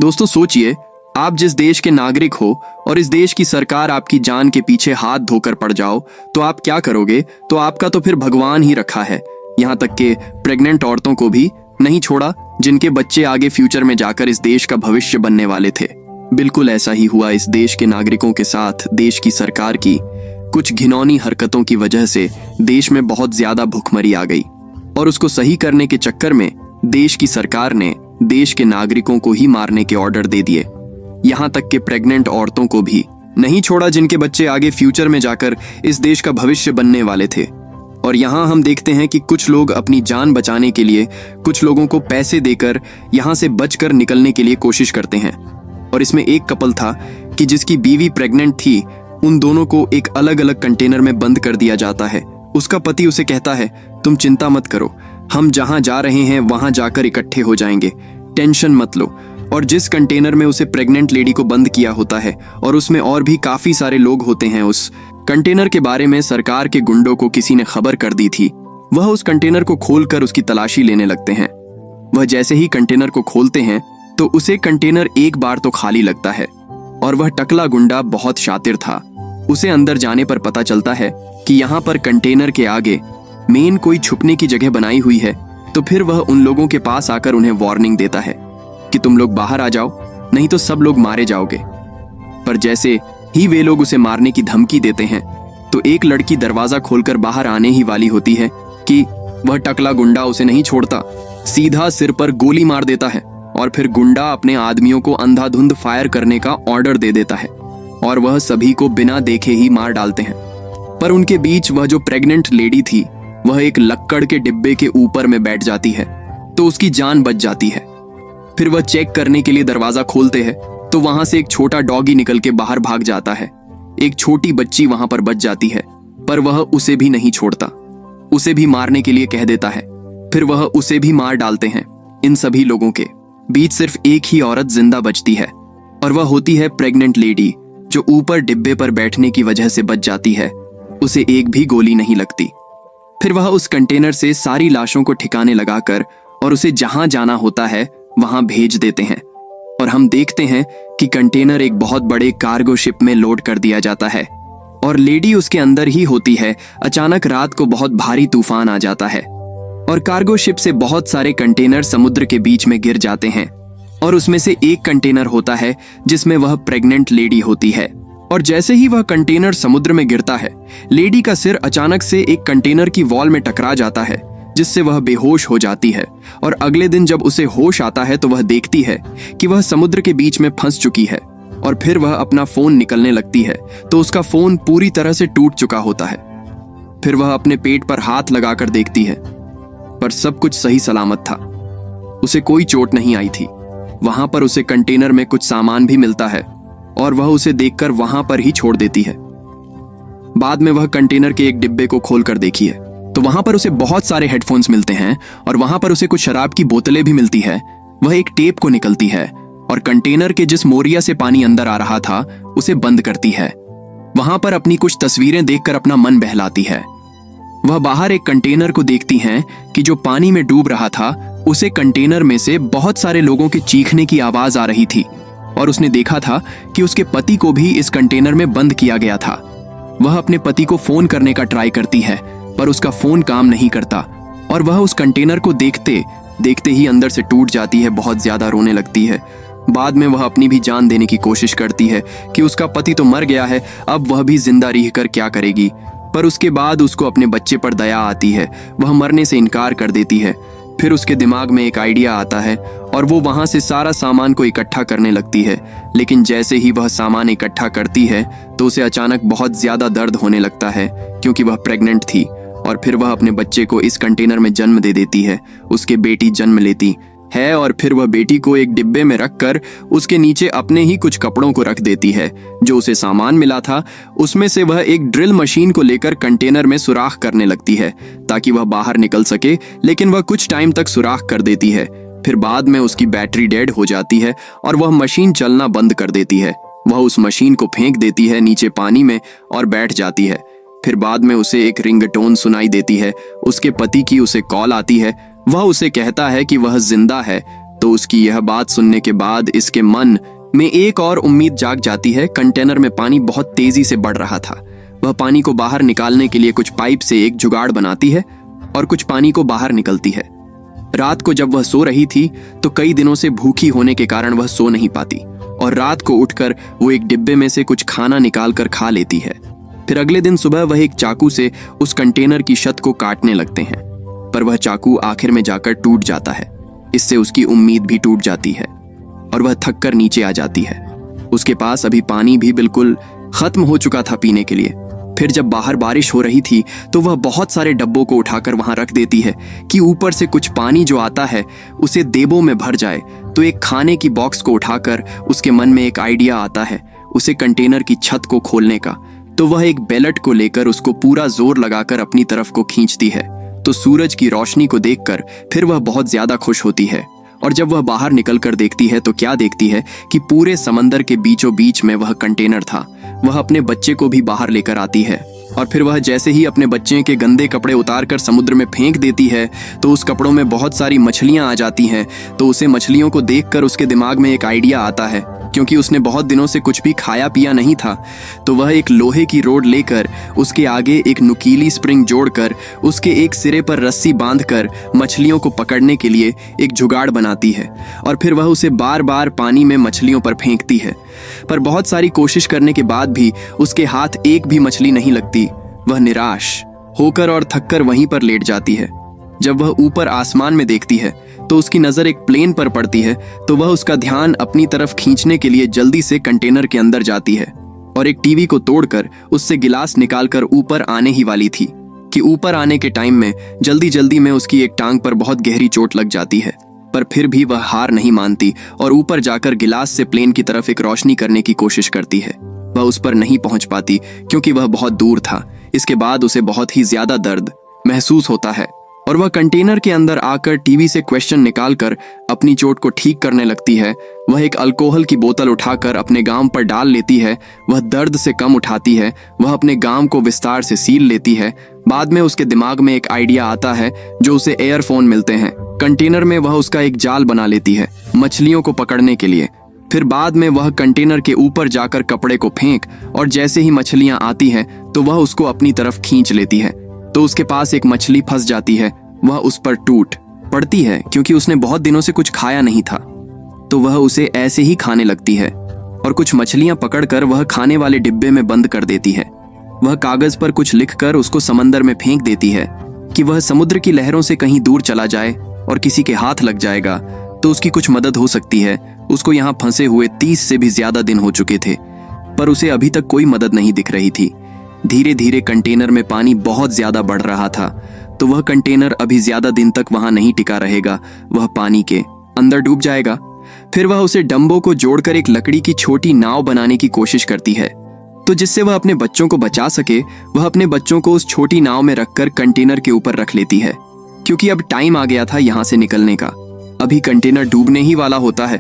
दोस्तों सोचिए, आप जिस देश के नागरिक हो और इस देश की सरकार आपकी जान के पीछे हाथ धोकर पड़ जाओ तो आप क्या करोगे? तो आपका तो फिर भगवान ही रखा है। यहाँ तक के प्रेग्नेंट औरतों को भी नहीं छोड़ा, जिनके बच्चे आगे फ्यूचर में जाकर इस देश का भविष्य बनने वाले थे। बिल्कुल ऐसा ही हुआ इस देश के नागरिकों के साथ। देश की सरकार की कुछ घिनौनी हरकतों की वजह से देश में बहुत ज्यादा भुखमरी आ गई और उसको सही करने के चक्कर में देश की सरकार ने देश के नागरिकों को ही मारने के ऑर्डर दे दिए। यहाँ तक के प्रेग्नेंट औरतों को भी नहीं छोड़ा, जिनके बच्चे आगे फ्यूचर में जाकर इस देश का भविष्य बनने वाले थे। और यहाँ हम देखते हैं कि कुछ लोग अपनी जान बचाने के लिए कुछ लोगों को पैसे देकर यहाँ से बचकर निकलने के लिए कोशिश करते हैं। और इसमें एक कपल था कि जिसकी बीवी प्रेग्नेंट थी। उन दोनों को एक अलग अलग कंटेनर में बंद कर दिया जाता है। उसका पति उसे कहता है, तुम चिंता मत करो, हम जहां जा रहे हैं वहां जाकर इकट्ठे हो जाएंगे, टेंशन मत लो। और जिस कंटेनर में उसे प्रेग्नेंट लेडी को बंद किया होता है और उसमें और भी काफी सारे लोग होते हैं, उस कंटेनर के बारे में सरकार के गुंडों को किसी ने खबर कर दी थी। वह उस कंटेनर को खोलकर उसकी तलाशी लेने लगते हैं। वह जैसे ही कंटेनर को खोलते हैं तो उसे कंटेनर एक बार तो खाली लगता है और वह टकला गुंडा बहुत शातिर था। उसे अंदर जाने पर पता चलता है कि यहाँ पर कंटेनर के आगे मेन कोई छुपने की जगह बनाई हुई है। तो फिर वह उन लोगों के पास आकर उन्हें वार्निंग देता है कि तुम लोग बाहर आ जाओ, नहीं तो सब लोग मारे जाओगे। पर जैसे ही वे लोग उसे मारने की धमकी देते हैं तो एक लड़की दरवाजा खोलकर बाहर आने ही वाली होती है कि वह टकला गुंडा उसे नहीं छोड़ता, सीधा सिर पर गोली मार देता है। और फिर गुंडा अपने आदमियों को अंधाधुंध फायर करने का ऑर्डर दे देता है और वह सभी को बिना देखे ही मार डालते हैं। पर उनके बीच वह जो प्रेग्नेंट लेडी थी, वह एक लक्कड़ के डिब्बे के ऊपर में बैठ जाती है तो उसकी जान बच जाती है। फिर वह चेक करने के लिए दरवाजा खोलते हैं तो वहां से एक छोटा डॉगी निकल के बाहर भाग जाता है। एक छोटी बच्ची वहां पर बच जाती है, पर वह उसे भी नहीं छोड़ता, उसे भी मारने के लिए कह देता है। फिर वह उसे भी मार डालते हैं। इन सभी लोगों के बीच सिर्फ एक ही औरत जिंदा बचती है और वह होती है प्रेग्नेंट लेडी, जो ऊपर डिब्बे पर बैठने की वजह से बच जाती है। उसे एक भी गोली नहीं लगती। फिर वह उस कंटेनर से सारी लाशों को ठिकाने लगाकर और उसे जहां जाना होता है वहां भेज देते हैं। और हम देखते हैं कि कंटेनर एक बहुत बड़े कार्गो शिप में लोड कर दिया जाता है और लेडी उसके अंदर ही होती है। अचानक रात को बहुत भारी तूफान आ जाता है और कार्गो शिप से बहुत सारे कंटेनर समुद्र के बीच में गिर जाते हैं। और उसमें से एक कंटेनर होता है जिसमें वह प्रेग्नेंट लेडी होती है। और जैसे ही वह कंटेनर समुद्र में गिरता है, लेडी का सिर अचानक से एक कंटेनर की वॉल में टकरा जाता है, जिससे वह बेहोश हो जाती है। और अगले दिन जब उसे होश आता है तो वह देखती है कि वह समुद्र के बीच में फंस चुकी है। और फिर वह अपना फोन निकलने लगती है तो उसका फोन पूरी तरह से टूट चुका होता है। फिर वह अपने पेट पर हाथ लगाकर देखती है, पर सब कुछ सही सलामत था, उसे कोई चोट नहीं आई थी। वहां पर उसे कंटेनर में कुछ सामान भी मिलता है और वह उसे देखकर वहां पर ही छोड़ देती है। बाद में वह कंटेनर के एक डिब्बे को खोलकर देखी है तो वहां पर उसे बहुत सारे हेडफोन्स मिलते हैं और वहां पर उसे कुछ शराब की बोतलें भी मिलती है। वह एक टेप को निकलती है और कंटेनर के जिस मोरिया से पानी अंदर आ रहा था उसे बंद करती है। वहां पर अपनी कुछ तस्वीरें देखकर अपना मन बहलाती है। वह बाहर एक कंटेनर को देखती हैं कि जो पानी में डूब रहा था, उसे कंटेनर में से बहुत सारे लोगों के चीखने की आवाज आ रही थी। और उसने देखा था कि उसके पति को भी इस कंटेनर में बंद किया गया था। वह अपने पति को फोन करने का ट्राई करती है, पर उसका फोन काम नहीं करता और वह उस कंटेनर को देखते देखते ही अंदर से टूट जाती है, बहुत ज्यादा रोने लगती है। बाद में वह अपनी भी जान देने की कोशिश करती है कि उसका पति तो मर गया है, अब वह भी जिंदा रहकर क्या करेगी। पर उसके बाद उसको अपने बच्चे पर दया आती है, वह मरने से इनकार कर देती है। फिर उसके दिमाग में एक आइडिया आता है और वो वहां से सारा सामान को इकट्ठा करने लगती है। लेकिन जैसे ही वह सामान इकट्ठा करती है तो उसे अचानक बहुत ज्यादा दर्द होने लगता है, क्योंकि वह प्रेग्नेंट थी। और फिर वह अपने बच्चे को इस कंटेनर में जन्म दे देती है। उसके बेटी जन्म लेती है और फिर वह बेटी को एक डिब्बे में रखकर उसके नीचे अपने ही कुछ कपड़ों को रख देती है। जो उसे सामान मिला था उसमें से वह एक ड्रिल मशीन को लेकर कंटेनर में सुराख करने लगती है ताकि वह बाहर निकल सके, लेकिन वह कुछ टाइम तक सुराख कर देती है। फिर बाद में उसकी बैटरी डेड हो जाती है और वह मशीन चलना बंद कर देती है। वह उस मशीन को फेंक देती है नीचे पानी में और बैठ जाती है। फिर बाद में उसे एक रिंगटोन सुनाई देती है। उसके पति की उसे कॉल आती है। वह उसे कहता है कि वह जिंदा है तो उसकी यह बात सुनने के बाद इसके मन में एक और उम्मीद जाग जाती है। कंटेनर में पानी बहुत तेजी से बढ़ रहा था। वह पानी को बाहर निकालने के लिए कुछ पाइप से एक जुगाड़ बनाती है और कुछ पानी को बाहर निकलती है। रात को जब वह सो रही थी तो कई दिनों से भूखी होने के कारण वह सो नहीं पाती और रात को उठकर वो एक डिब्बे में से कुछ खाना निकाल कर खा लेती है। फिर अगले दिन सुबह वह एक चाकू से उस कंटेनर की छत को काटने लगते हैं, पर वह चाकू आखिर में जाकर टूट जाता है। इससे उसकी उम्मीद भी टूट जाती है और वह थक कर नीचे आ जाती है। उसके पास अभी पानी भी बिल्कुल खत्म हो चुका था पीने के लिए। फिर जब बाहर बारिश हो रही थी तो वह बहुत सारे डब्बों को उठाकर वहां रख देती है कि ऊपर से कुछ पानी जो आता है उसे देबों में भर जाए। तो एक खाने की बॉक्स को उठाकर उसके मन में एक आइडिया आता है उसे कंटेनर की छत को खोलने का। तो वह एक बेलट को लेकर उसको पूरा जोर लगाकर अपनी तरफ को खींचती है। तो सूरज की रोशनी को देखकर फिर वह बहुत ज्यादा खुश होती है और जब वह बाहर निकल कर देखती है तो क्या देखती है कि पूरे समंदर के बीचों बीच में वह कंटेनर था। वह अपने बच्चे को भी बाहर लेकर आती है और फिर वह जैसे ही अपने बच्चे के गंदे कपड़े उतारकर समुद्र में फेंक देती है तो उस कपड़ों में बहुत सारी मछलियां आ जाती हैं। तो उसे मछलियों को देखकर उसके दिमाग में एक आइडिया आता है, क्योंकि उसने बहुत दिनों से कुछ भी खाया पिया नहीं था। तो वह एक लोहे की रोड लेकर उसके आगे एक नुकीली स्प्रिंग जोड़कर उसके एक सिरे पर रस्सी बांधकर मछलियों को पकड़ने के लिए एक जुगाड़ बनाती है और फिर वह उसे बार बार पानी में मछलियों पर फेंकती है। पर बहुत सारी कोशिश करने के बाद भी उसके हाथ एक भी मछली नहीं लगती। वह निराश होकर और थककर वहीं पर लेट जाती है। जब वह ऊपर आसमान में देखती है तो उसकी नजर एक प्लेन पर पड़ती है। तो वह उसका ध्यान अपनी तरफ खींचने के लिए जल्दी से कंटेनर के अंदर जाती है और एक टीवी को तोड़कर उससे गिलास निकालकर ऊपर आने ही वाली थी कि ऊपर आने के टाइम में जल्दी जल्दी में उसकी एक टांग पर बहुत गहरी चोट लग जाती है। पर फिर भी वह हार नहीं मानती और ऊपर जाकर गिलास से प्लेन की तरफ एक रोशनी करने की कोशिश करती है। वह उस पर नहीं पहुंच पाती क्योंकि वह बहुत दूर था। इसके बाद उसे बहुत ही ज्यादा दर्द महसूस होता है और वह कंटेनर के अंदर आकर टीवी से क्वेश्चन निकालकर अपनी चोट को ठीक करने लगती है। वह एक अल्कोहल की बोतल उठाकर अपने गाम पर डाल लेती है। वह दर्द से कम उठाती है। वह अपने गाम को विस्तार से सील लेती है। बाद में उसके दिमाग में एक आइडिया आता है जो उसे एयरफोन मिलते हैं। कंटेनर में वह उसका एक जाल बना लेती है मछलियों को पकड़ने के लिए। फिर बाद में वह कंटेनर के ऊपर जाकर कपड़े को फेंक और जैसे ही मछलियां आती हैं तो वह उसको अपनी तरफ खींच लेती है। तो उसके पास एक मछली फंस जाती है। वह उस पर टूट पड़ती है क्योंकि उसने बहुत दिनों से कुछ खाया नहीं था। तो वह उसे ऐसे ही खाने लगती है और कुछ मछलियां पकड़कर वह खाने वाले डिब्बे में बंद कर देती है। वह कागज पर कुछ लिखकर उसको समंदर में फेंक देती है कि वह समुद्र की लहरों से कहीं दूर चला जाए और किसी के हाथ लग जाएगा तो उसकी कुछ मदद हो सकती है। उसको यहाँ फंसे हुए 30 से भी ज्यादा दिन हो चुके थे, पर उसे अभी तक कोई मदद नहीं दिख रही थी। धीरे धीरे कंटेनर में पानी बहुत ज्यादा बढ़ रहा था, तो वह कंटेनर अभी ज्यादा दिन तक वहां नहीं टिका रहेगा। वह पानी के अंदर डूब जाएगा। फिर वह उसे डंबों को जोड़कर एक लकड़ी की छोटी नाव बनाने की कोशिश करती है, तो जिससे वह अपने बच्चों को बचा सके। वह अपने बच्चों को उस छोटी नाव में रखकर कंटेनर के ऊपर रख लेती है, क्योंकि अब टाइम आ गया था यहाँ से निकलने का। अभी कंटेनर डूबने ही वाला होता है।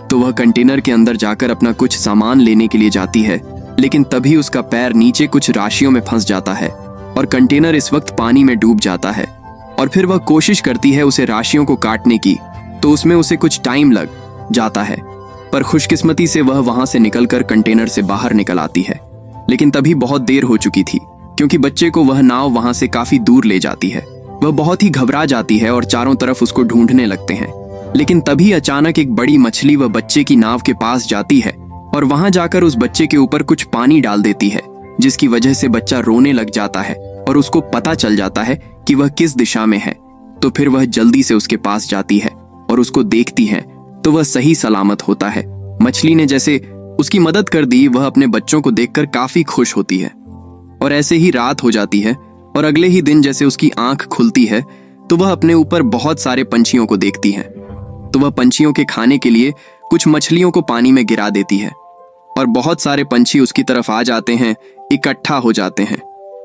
तो वह कंटेनर के अंदर जाकर अपना कुछ सामान लेने के लिए जाती है, लेकिन तभी उसका पैर नीचे कुछ राशियों में फंस जाता है और कंटेनर इस वक्त पानी में डूब जाता है। और फिर वह कोशिश करती है उसे राशियों को काटने की, तो उसमें उसे कुछ टाइम लग जाता है। पर खुशकिस्मती से वह वहां से निकलकर कंटेनर से बाहर निकल आती है, लेकिन तभी बहुत देर हो चुकी थी, क्योंकि बच्चे को वह नाव वहां से काफी दूर ले जाती है। वह बहुत ही घबरा जाती है और चारों तरफ उसको ढूंढने लगते हैं। लेकिन तभी अचानक एक बड़ी मछली वह बच्चे की नाव के पास जाती है और वहां जाकर उस बच्चे के ऊपर कुछ पानी डाल देती है, जिसकी वजह से बच्चा रोने लग जाता है और उसको पता चल जाता है कि वह किस दिशा में है। तो फिर वह जल्दी से उसके पास जाती है और उसको देखती है, तो वह सही सलामत होता है। मछली ने जैसे उसकी मदद कर दी। वह अपने बच्चों को देखकर काफी खुश होती है और ऐसे ही रात हो जाती है। और अगले ही दिन जैसे उसकी आंख खुलती है तो वह अपने ऊपर बहुत सारे पंछियों को देखती है। तो वह पंछियों के खाने के लिए कुछ मछलियों को पानी में गिरा देती है और बहुत सारे पंछी उसकी तरफ आ जाते हैं, इकट्ठा हो जाते हैं।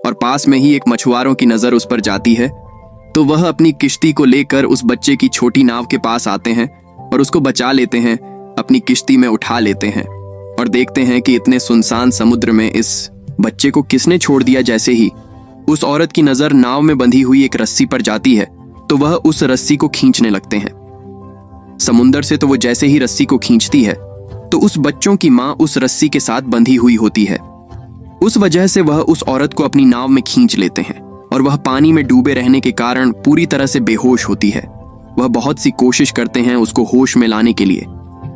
और पास में ही एक मछुआरों की नजर उस पर जाती है, तो वह अपनी किश्ती को लेकर उस बच्चे की छोटी नाव के पास आते हैं और उसको बचा लेते हैं, अपनी किश्ती में उठा लेते हैं और देखते हैं कि इतने सुनसान समुद्र में इस बच्चे को किसने छोड़ दिया। जैसे ही उस औरत की नजर नाव में बंधी हुई एक रस्सी पर जाती है, तो वह उस रस्सी को खींचने लगते हैं समुंदर से तो वो जैसे ही रस्सी को खींचती है तो उस बच्चों की माँ उस रस्सी के साथ बंधी हुई होती है। उस वजह से वह उस औरत को अपनी नाव में खींच लेते हैं और वह पानी में डूबे रहने के कारण पूरी तरह से बेहोश होती है। वह बहुत सी कोशिश करते हैं उसको होश में लाने के लिए,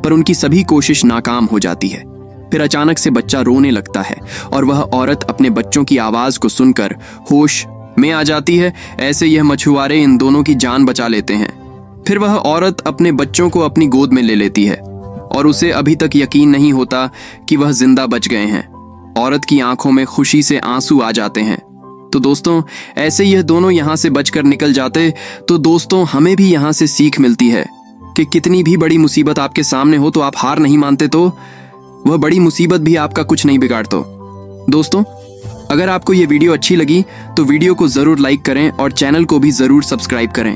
पर उनकी सभी कोशिश नाकाम हो जाती है। फिर अचानक से बच्चा रोने लगता है और वह औरत अपने बच्चों की आवाज को सुनकर होश में आ जाती है। ऐसे यह मछुआरे इन दोनों की जान बचा लेते हैं। फिर वह औरत अपने बच्चों को अपनी गोद में ले लेती है और उसे अभी तक यकीन नहीं होता कि वह जिंदा बच गए हैं। औरत की आंखों में खुशी से आंसू आ जाते हैं। तो दोस्तों, ऐसे यह दोनों यहाँ से बचकर निकल जाते तो दोस्तों हमें भी यहाँ से सीख मिलती है कि कितनी भी बड़ी मुसीबत आपके सामने हो तो आप हार नहीं मानते, तो वह बड़ी मुसीबत भी आपका कुछ नहीं बिगाड़ता। दोस्तों, अगर आपको ये वीडियो अच्छी लगी तो वीडियो को जरूर लाइक करें और चैनल को भी जरूर सब्सक्राइब करें।